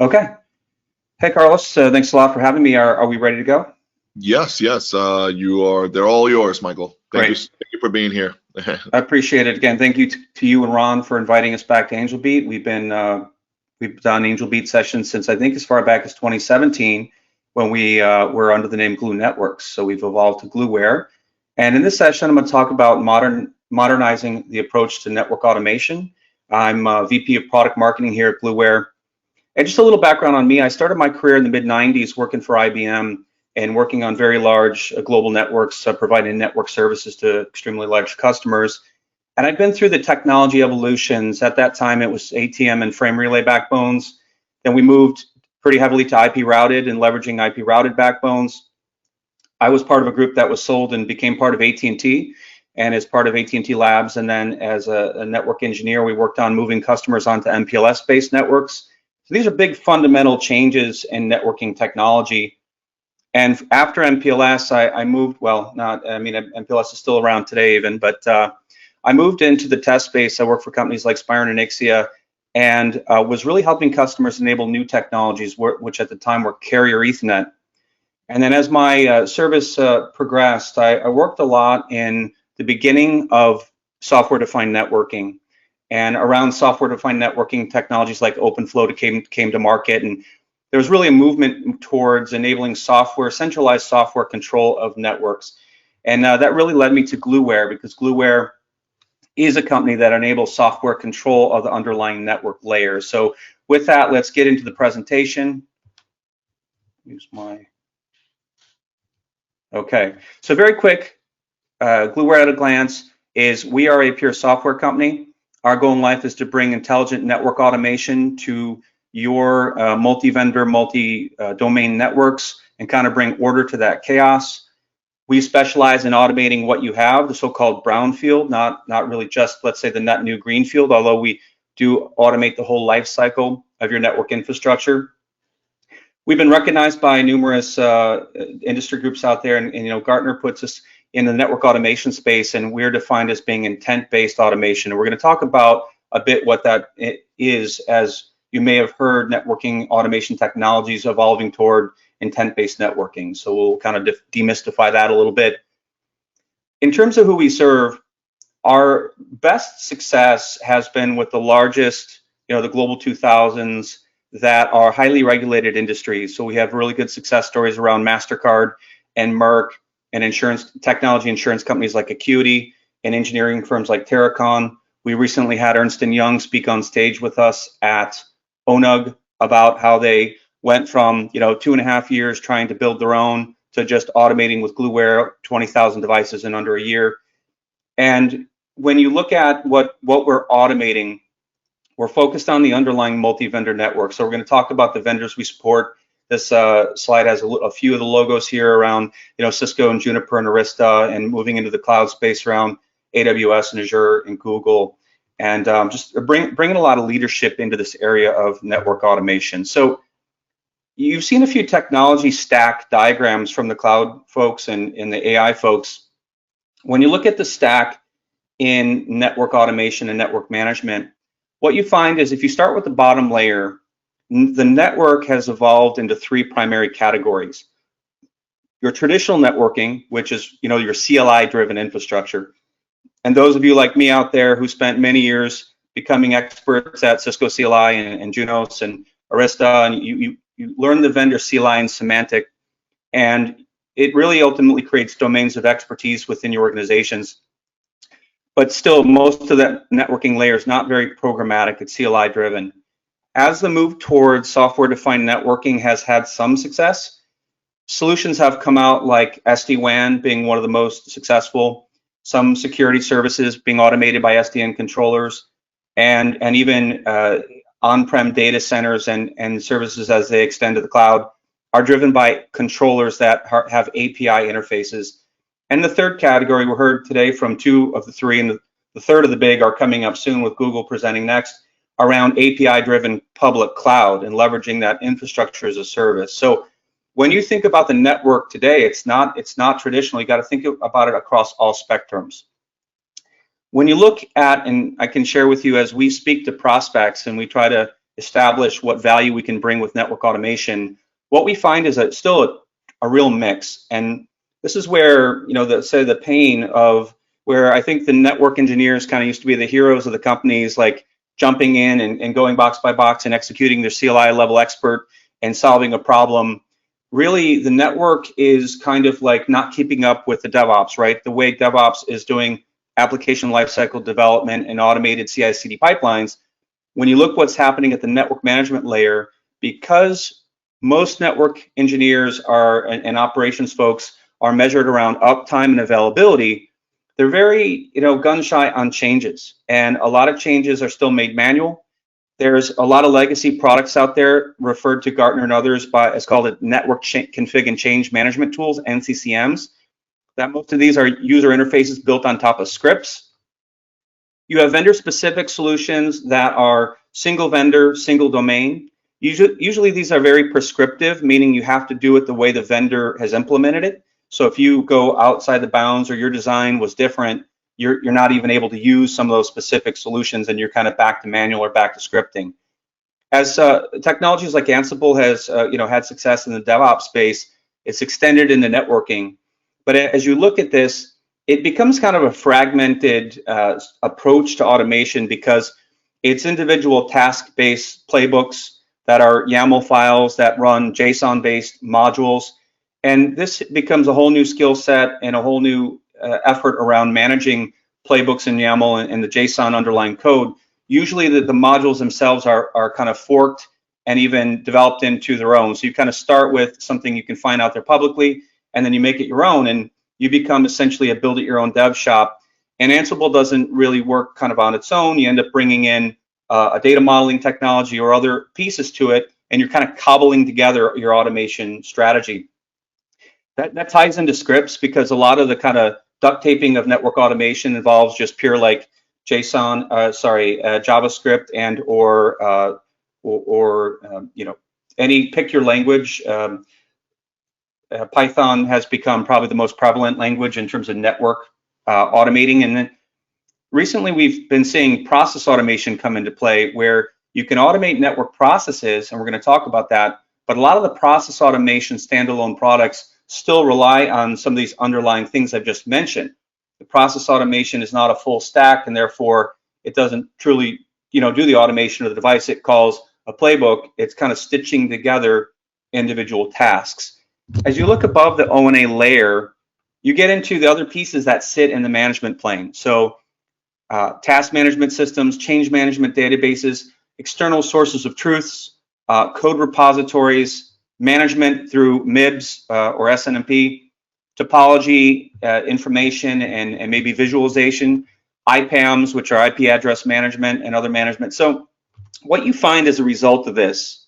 Okay. Hey, Carlos, thanks a lot for having me. Are we ready to go? Yes, yes, you are. They're all yours, Michael. Great. Thank you for being here. I appreciate it. Again, thank you to you and Ron for inviting us back to Angel Beat. We've done Angel Beat sessions since I think as far back as 2017 when we were under the name Glue Networks. So we've evolved to Gluware. And in this session, I'm going to talk about modernizing the approach to network automation. I'm VP of Product Marketing here at Gluware. And just a little background on me, I started my career in the mid-90s working for IBM and working on very large global networks, providing network services to extremely large customers. And I've been through the technology evolutions. At that time, it was ATM and frame relay backbones. Then we moved pretty heavily to IP routed and leveraging IP routed backbones. I was part of a group that was sold and became part of AT&T and as part of AT&T Labs. And then as a network engineer, we worked on moving customers onto MPLS-based networks. So these are big fundamental changes in networking technology. And after MPLS, I moved, well, MPLS is still around today even, but I moved into the test space. I worked for companies like Spire and Ixia and was really helping customers enable new technologies, which at the time were carrier Ethernet. And then as my service progressed, I worked a lot in the beginning of software-defined networking. And around software-defined networking, technologies like OpenFlow came to market, and there was really a movement towards enabling centralized software control of networks. And that really led me to Gluware, because Gluware is a company that enables software control of the underlying network layers. So with that, let's get into the presentation. Okay, so very quick, Gluware at a glance is we are a pure software company. Our goal in life is to bring intelligent network automation to your multi-vendor, multi-domain networks and kind of bring order to that chaos. We specialize in automating what you have, the so-called brownfield, not really just, let's say, the net new greenfield, although we do automate the whole life cycle of your network infrastructure. We've been recognized by numerous industry groups out there, and Gartner puts us in the network automation space, and we're defined as being intent-based automation. And we're going to talk about a bit what that is, as you may have heard networking automation technologies evolving toward intent-based networking. So we'll kind of demystify that a little bit. In terms of who we serve, our best success has been with the largest, the global 2000s that are highly regulated industries. So we have really good success stories around MasterCard and Merck, and technology insurance companies like Acuity, and engineering firms like Terracon. We recently had Ernst & Young speak on stage with us at ONUG about how they went from 2.5 years trying to build their own to just automating with Gluware 20,000 devices in under a year. And when you look at what we're automating, we're focused on the underlying multi-vendor network. So we're going to talk about the vendors we support. This slide has a few of the logos here around, Cisco and Juniper and Arista, and moving into the cloud space around AWS and Azure and Google, and just bringing a lot of leadership into this area of network automation. So you've seen a few technology stack diagrams from the cloud folks and the AI folks. When you look at the stack in network automation and network management, what you find is if you start with the bottom layer, the network has evolved into 3 primary categories. Your traditional networking, which is your CLI-driven infrastructure. And those of you like me out there who spent many years becoming experts at Cisco CLI and Junos and Arista, and you learn the vendor CLI and semantic, and it really ultimately creates domains of expertise within your organizations. But still, most of that networking layer is not very programmatic, it's CLI-driven. As the move towards software-defined networking has had some success, solutions have come out like SD-WAN being one of the most successful, some security services being automated by SDN controllers, and even on-prem data centers and services as they extend to the cloud are driven by controllers that have API interfaces. And the third category we heard today from 2 of the 3, and the third of the big are coming up soon with Google presenting next, around API-driven public cloud and leveraging that infrastructure as a service. So when you think about the network today, it's not traditional. You got to think about it across all spectrums. When you look at, and I can share with you as we speak to prospects and we try to establish what value we can bring with network automation, what we find is that still a real mix. And this is where, the pain of where I think the network engineers kind of used to be the heroes of the companies, like jumping in and going box by box and executing their CLI level expert and solving a problem. Really, the network is kind of like not keeping up with the DevOps, right? The way DevOps is doing application lifecycle development and automated CI/CD pipelines. When you look what's happening at the network management layer, because most network engineers and operations folks are measured around uptime and availability, they're very, gun shy on changes. And a lot of changes are still made manual. There's a lot of legacy products out there referred to Gartner and others as called network config and change management tools, NCCMs. That most of these are user interfaces built on top of scripts. You have vendor-specific solutions that are single vendor, single domain. Usually these are very prescriptive, meaning you have to do it the way the vendor has implemented it. So if you go outside the bounds or your design was different, you're not even able to use some of those specific solutions, and you're kind of back to manual or back to scripting. As technologies like Ansible has had success in the DevOps space, it's extended into networking. But as you look at this, it becomes kind of a fragmented approach to automation because it's individual task-based playbooks that are YAML files that run JSON-based modules. And this becomes a whole new skill set and a whole new effort around managing playbooks in YAML and the JSON underlying code. Usually the modules themselves are kind of forked and even developed into their own. So you kind of start with something you can find out there publicly, and then you make it your own, and you become essentially a build-it-your-own dev shop. And Ansible doesn't really work kind of on its own. You end up bringing in a data modeling technology or other pieces to it, and you're kind of cobbling together your automation strategy. That ties into scripts because a lot of the kind of duct taping of network automation involves just pure like JavaScript and or any pick your language. Python has become probably the most prevalent language in terms of network automating. And then recently we've been seeing process automation come into play where you can automate network processes, and we're going to talk about that. But a lot of the process automation standalone products still rely on some of these underlying things I've just mentioned. The process automation is not a full stack, and therefore it doesn't truly, do the automation of the device it calls a playbook. It's kind of stitching together individual tasks. As you look above the O&A layer, you get into the other pieces that sit in the management plane. So task management systems, change management databases, external sources of truths, code repositories, management through MIBs or SNMP, topology, information, and maybe visualization, IPAMs, which are IP address management, and other management. So what you find as a result of this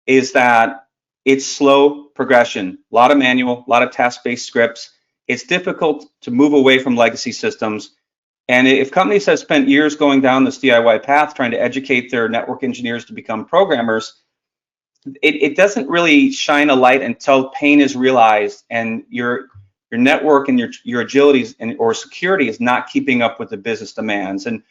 is that it's slow progression, a lot of manual, a lot of task-based scripts. It's difficult to move away from legacy systems. And if companies have spent years going down this DIY path trying to educate their network engineers to become programmers, it doesn't really shine a light until pain is realized and your network and your agility or security is not keeping up with the business demands. And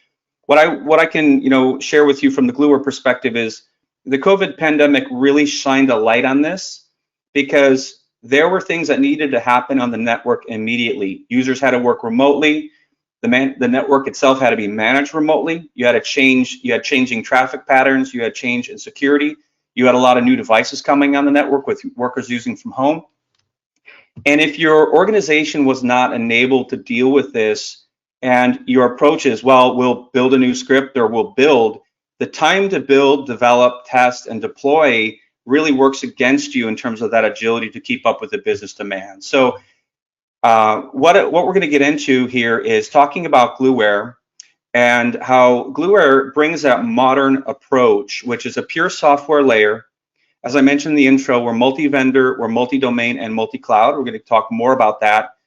what I can share with you from the Gluware perspective is the COVID pandemic really shined a light on this because there were things that needed to happen on the network immediately. Users had to work remotely. The network itself had to be managed remotely. You had changing traffic patterns. You had change in security. You had a lot of new devices coming on the network with workers using from home. And if your organization was not enabled to deal with this and your approach is, well, we'll build a new script or we'll build, the time to build, develop, test, and deploy really works against you in terms of that agility to keep up with the business demand. So what we're going to get into here is talking about Gluware and how Gluware brings that modern approach, which is a pure software layer. As I mentioned in the intro, we're multi-vendor, we're multi-domain, and multi-cloud. We're going to talk more about that.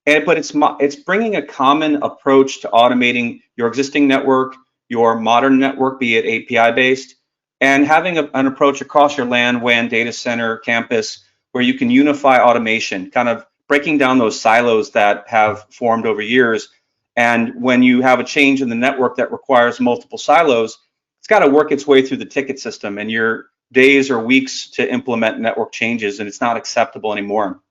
But it's bringing a common approach to automating your existing network, your modern network, be it API-based, and having an approach across your LAN, WAN, data center, campus, where you can unify automation, kind of breaking down those silos that have formed over years. And when you have a change in the network that requires multiple silos, it's got to work its way through the ticket system, and your days or weeks to implement network changes, and it's not acceptable anymore.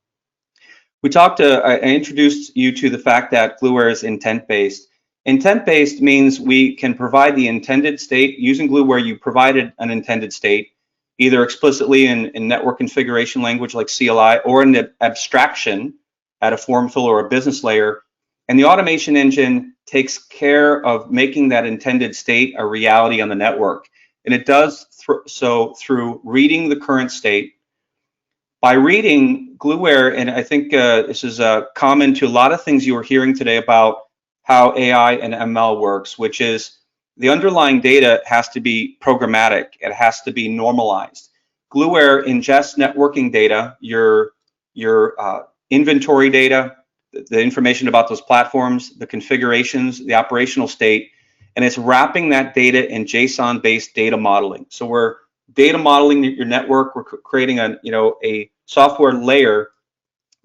I introduced you to the fact that Gluware is intent-based. Intent-based means we can provide the intended state. Using Gluware, you provided an intended state, either explicitly in network configuration language like CLI, or in the abstraction at a form fill or a business layer. And the automation engine takes care of making that intended state a reality on the network. And it does so through reading the current state. By reading Gluware, and I think this is common to a lot of things you were hearing today about how AI and ML works, which is the underlying data has to be programmatic. It has to be normalized. Gluware ingests networking data, your inventory data, the information about those platforms, the configurations, the operational state, and it's wrapping that data in JSON-based data modeling. So we're data modeling your network. We're creating a software layer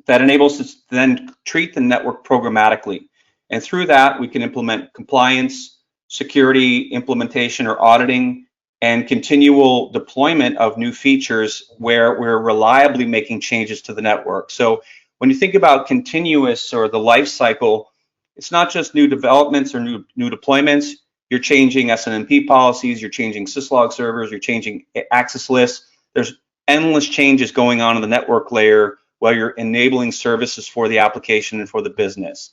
that enables us to then treat the network programmatically. And through that, we can implement compliance, security, implementation or auditing, and continual deployment of new features where we're reliably making changes to the network. So when you think about continuous or the life cycle, it's not just new developments or new deployments. You're changing SNMP policies, you're changing syslog servers, you're changing access lists. There's endless changes going on in the network layer while you're enabling services for the application and for the business.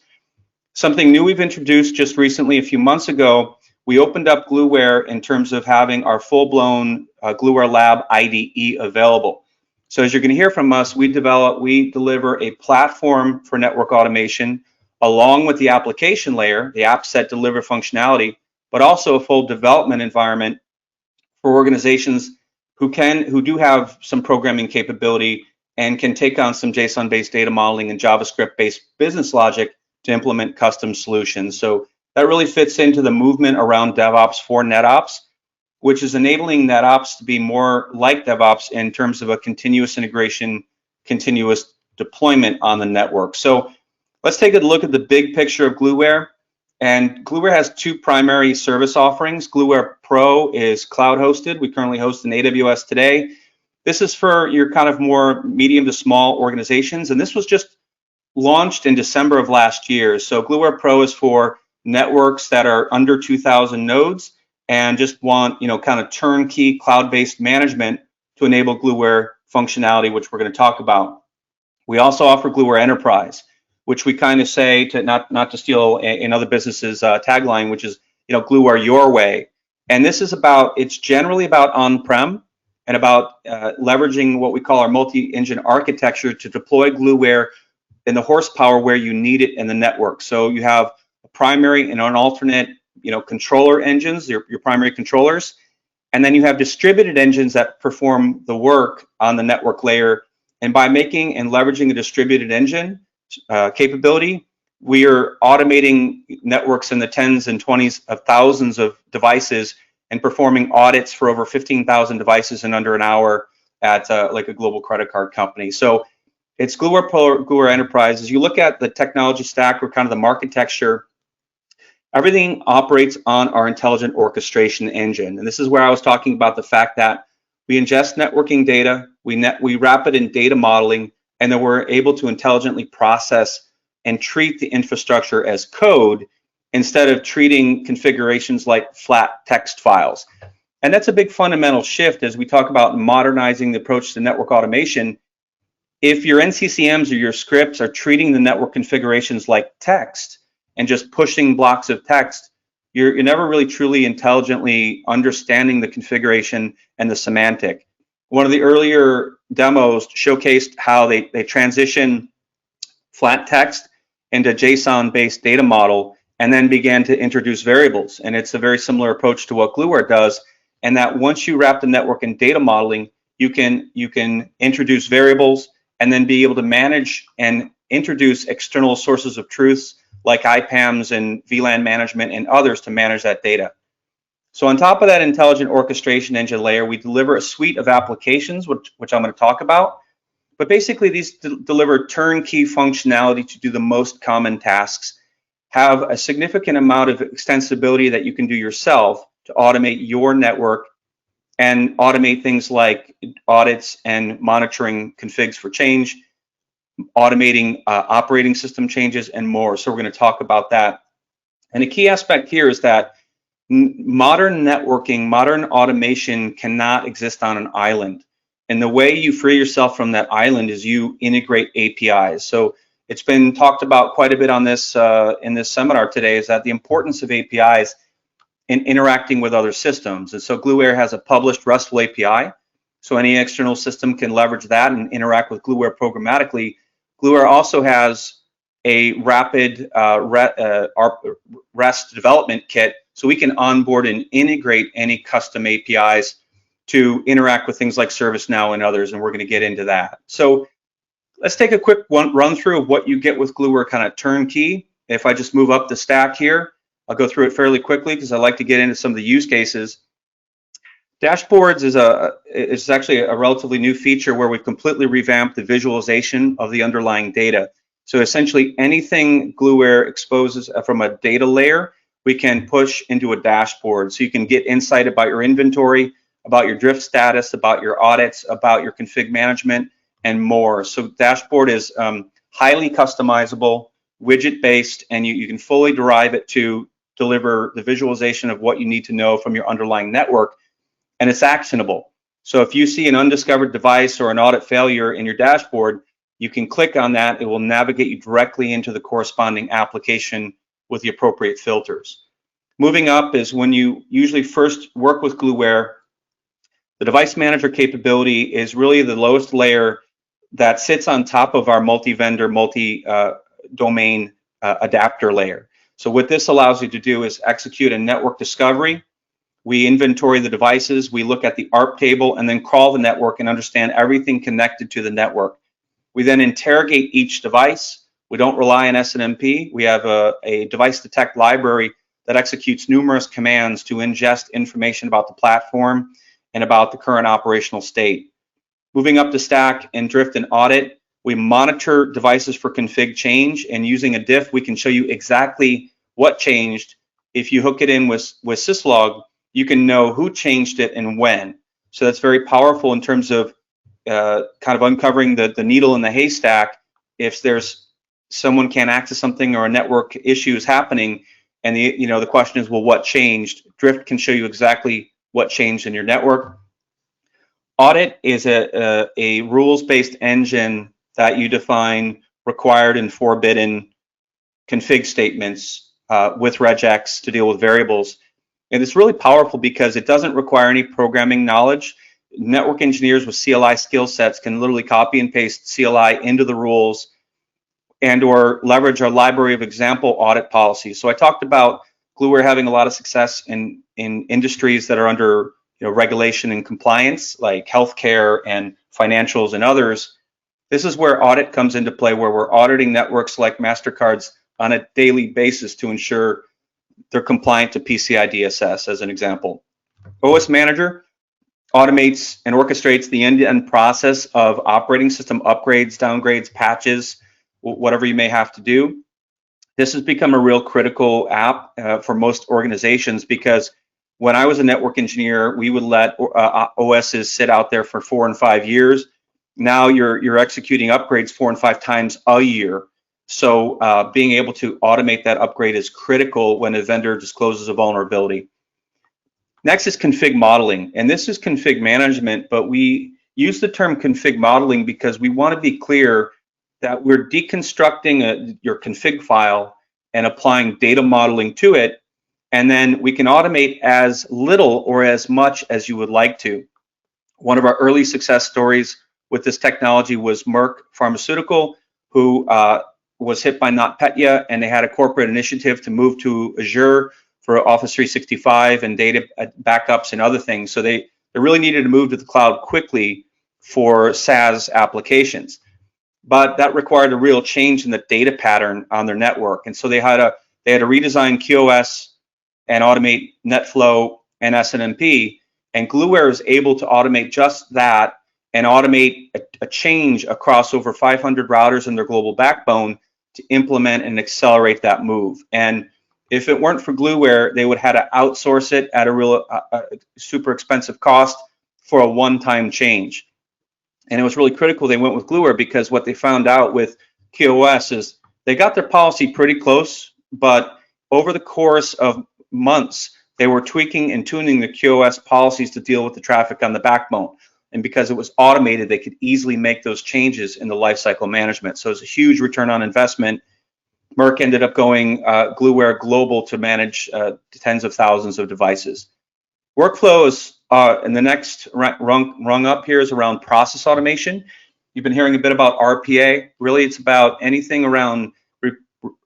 Something new we've introduced just recently, a few months ago, we opened up Gluware in terms of having our full-blown Gluware Lab IDE available. So as you're going to hear from us, we deliver a platform for network automation along with the application layer, the apps that deliver functionality, but also a full development environment for organizations who do have some programming capability and can take on some JSON-based data modeling and JavaScript-based business logic to implement custom solutions. So that really fits into the movement around DevOps for NetOps, which is enabling NetOps to be more like DevOps in terms of a continuous integration, continuous deployment on the network. So let's take a look at the big picture of Gluware. And Gluware has two primary service offerings. Gluware Pro is cloud hosted. We currently host in AWS today. This is for your kind of more medium to small organizations. And this was just launched in December of last year. So Gluware Pro is for networks that are under 2,000 nodes and just want, kind of turnkey cloud-based management to enable Gluware functionality, which we're going to talk about. We also offer Gluware Enterprise, which we kind of say to not to steal in other businesses tagline, which is Gluware your way. And this is it's generally about on-prem and about leveraging what we call our multi-engine architecture to deploy Gluware in the horsepower where you need it in the network. So you have a primary and an alternate controller engines, your primary controllers, and then you have distributed engines that perform the work on the network layer. And by making and leveraging a distributed engine capability, we are automating networks in the tens and 20s of thousands of devices and performing audits for over 15,000 devices in under an hour at like a global credit card company. So it's Gluware Pro, Gluware Enterprise. As you look at the technology stack or kind of the marketecture, everything operates on our intelligent orchestration engine. And this is where I was talking about the fact that we ingest networking data, we wrap it in data modeling, and then we're able to intelligently process and treat the infrastructure as code instead of treating configurations like flat text files. And that's a big fundamental shift as we talk about modernizing the approach to network automation. If your NCCMs or your scripts are treating the network configurations like text and just pushing blocks of text, you're never really truly intelligently understanding the configuration and the semantic. One of the earlier demos showcased how they transition flat text into JSON-based data model and then began to introduce variables. And it's a very similar approach to what Gluware does. And that once you wrap the network in data modeling, you can introduce variables and then be able to manage and introduce external sources of truths like IPAMs and VLAN management and others to manage that data. So on top of that intelligent orchestration engine layer, we deliver a suite of applications, which I'm going to talk about. But basically, these deliver turnkey functionality to do the most common tasks, have a significant amount of extensibility that you can do yourself, to automate your network and automate things like audits and monitoring configs for change, automating operating system changes, and more. So we're going to talk about that. And a key aspect here is that modern networking, modern automation cannot exist on an island. And the way you free yourself from that island is you integrate APIs. So it's been talked about quite a bit on this in this seminar today, is that the importance of APIs in interacting with other systems. And so Gluware has a published RESTful API. So any external system can leverage that and interact with Gluware programmatically. Gluware also has a rapid REST development kit, so we can onboard and integrate any custom APIs to interact with things like ServiceNow and others, and we're going to get into that. So let's take a quick run through of what you get with Gluware kind of turnkey. If I just move up the stack here, I'll go through it fairly quickly because I like to get into some of the use cases. Dashboards is actually a relatively new feature where we've completely revamped the visualization of the underlying data. So essentially anything Gluware exposes from a data layer, we can push into a dashboard. So you can get insight about your inventory, about your drift status, about your audits, about your config management, and more. So dashboard is highly customizable, widget-based, and you can fully derive it to deliver the visualization of what you need to know from your underlying network, and it's actionable. So if you see an undiscovered device or an audit failure in your dashboard, you can click on that. It will navigate you directly into the corresponding application with the appropriate filters. Moving up is when you usually first work with Gluware, the device manager capability is really the lowest layer that sits on top of our multi-vendor, multi-domain adapter layer. So what this allows you to do is execute a network discovery. We inventory the devices, we look at the ARP table, and then crawl the network and understand everything connected to the network. We then interrogate each device. We don't rely on SNMP. We have a device detect library that executes numerous commands to ingest information about the platform and about the current operational state. Moving up the stack in drift and audit, we monitor devices for config change, and using a diff, we can show you exactly what changed. If you hook it in with syslog, you can know who changed it and when. So that's very powerful in terms of kind of uncovering the needle in the haystack. If there's someone can't access something or a network issue is happening, and the question is, well, what changed? Drift can show you exactly what changed in your network. Audit is a rules-based engine that you define required and forbidden config statements with regex to deal with variables. And it's really powerful because it doesn't require any programming knowledge. Network engineers with CLI skill sets can literally copy and paste CLI into the rules and or leverage our library of example audit policies. So I talked about Gluware having a lot of success in industries that are under regulation and compliance, like healthcare and financials and others. This is where audit comes into play, where we're auditing networks like MasterCard's on a daily basis to ensure they're compliant to PCI DSS, as an example. OS Manager automates and orchestrates the end-to-end process of operating system upgrades, downgrades, patches, whatever you may have to do. This has become a real critical app for most organizations, because when I was a network engineer, we would let OSs sit out there for 4 and 5 years. Now you're executing upgrades 4 and 5 times a year. So being able to automate that upgrade is critical when a vendor discloses a vulnerability. Next is config modeling, and this is config management, but we use the term config modeling because we want to be clear that we're deconstructing your config file and applying data modeling to it, and then we can automate as little or as much as you would like to. One of our early success stories with this technology was Merck Pharmaceutical, who was hit by NotPetya, and they had a corporate initiative to move to Azure for Office 365 and data backups and other things. So they really needed to move to the cloud quickly for SaaS applications. But that required a real change in the data pattern on their network. And so they had to redesign QoS and automate NetFlow and SNMP. And Gluware is able to automate just that and automate a change across over 500 routers in their global backbone to implement and accelerate that move. And If it weren't for Gluware, they would have had to outsource it at a real super expensive cost for a one-time change. And it was really critical they went with Gluware, because what they found out with QoS is they got their policy pretty close, but over the course of months, they were tweaking and tuning the QoS policies to deal with the traffic on the backbone. And because it was automated, they could easily make those changes in the lifecycle management. So it's a huge return on investment. Merck ended up going Gluware global to manage tens of thousands of devices. Workflows, and the next rung up here is around process automation. You've been hearing a bit about RPA. Really, it's about anything around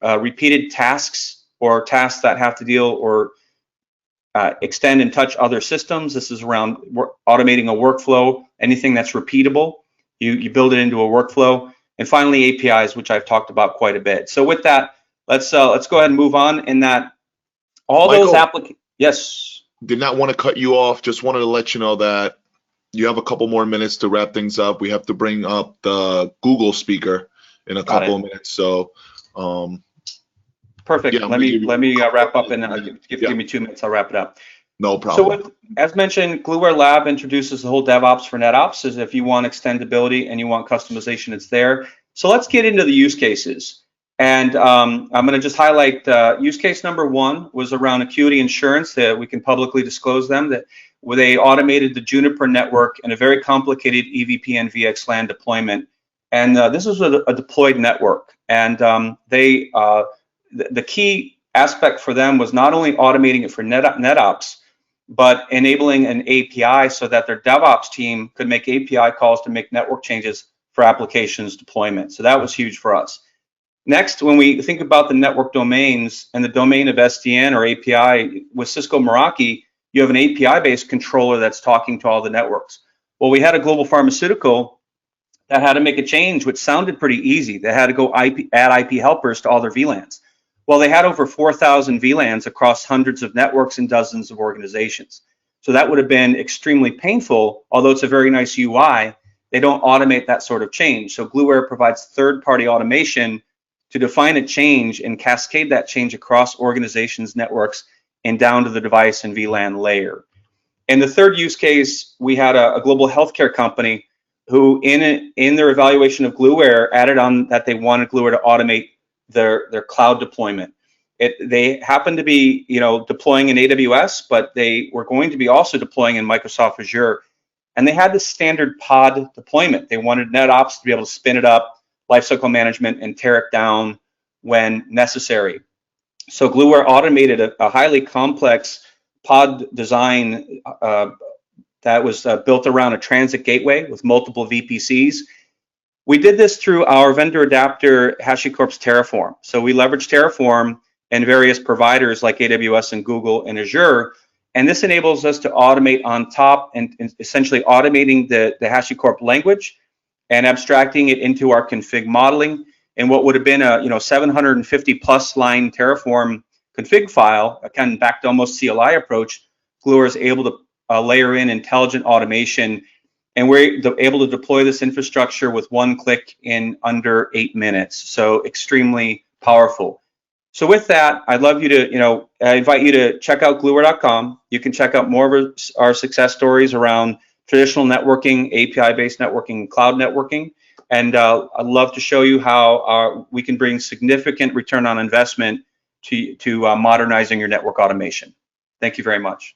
repeated tasks or tasks that have to deal or extend and touch other systems. This is around automating a workflow. Anything that's repeatable, you build it into a workflow. And finally, APIs, which I've talked about quite a bit. So with that, let's go ahead and move on. In that, all Michael, those applications. Yes. Did not want to cut you off. Just wanted to let you know that you have a couple more minutes to wrap things up. We have to bring up the Google speaker in a couple of minutes. So, perfect. Yeah, let me wrap up, and give me 2 minutes. I'll wrap it up. No problem. So, as mentioned, Gluware Lab introduces the whole DevOps for NetOps. As if you want extendability and you want customization, it's there. So let's get into the use cases. And I'm going to just highlight use case number 1 was around Acuity Insurance. That we can publicly disclose them. That where they automated the Juniper network in a very complicated EVPN VXLAN deployment. And this was a deployed network. And the key aspect for them was not only automating it for NetOps, but enabling an API so that their DevOps team could make API calls to make network changes for applications deployment. So that was huge for us. Next, when we think about the network domains and the domain of SDN or API with Cisco Meraki, you have an API-based controller that's talking to all the networks. Well, we had a global pharmaceutical that had to make a change, which sounded pretty easy. They had to go add IP helpers to all their VLANs. Well, they had over 4,000 VLANs across hundreds of networks and dozens of organizations. So that would have been extremely painful, although it's a very nice UI. They don't automate that sort of change. So Gluware provides third-party automation to define a change and cascade that change across organizations, networks, and down to the device and VLAN layer. And the third use case, we had a global healthcare company who, in their evaluation of Gluware, added on that they wanted Gluware to automate their cloud deployment. They happened to be, deploying in AWS, but they were going to be also deploying in Microsoft Azure. And they had the standard pod deployment. They wanted NetOps to be able to spin it up, lifecycle management, and tear it down when necessary. So Gluware automated a highly complex pod design that was built around a transit gateway with multiple VPCs. We did this through our vendor adapter, HashiCorp's Terraform. So we leveraged Terraform and various providers like AWS and Google and Azure. And this enables us to automate on top and essentially automating the HashiCorp language and abstracting it into our config modeling. And what would have been a 750 plus line Terraform config file, again, back to almost CLI approach, Gluware is able to layer in intelligent automation. And we're able to deploy this infrastructure with one click in under 8 minutes. So extremely powerful. So with that, I'd love you to, I invite you to check out Gluware.com. You can check out more of our success stories around traditional networking, API-based networking, cloud networking. And I'd love to show you how we can bring significant return on investment to modernizing your network automation. Thank you very much.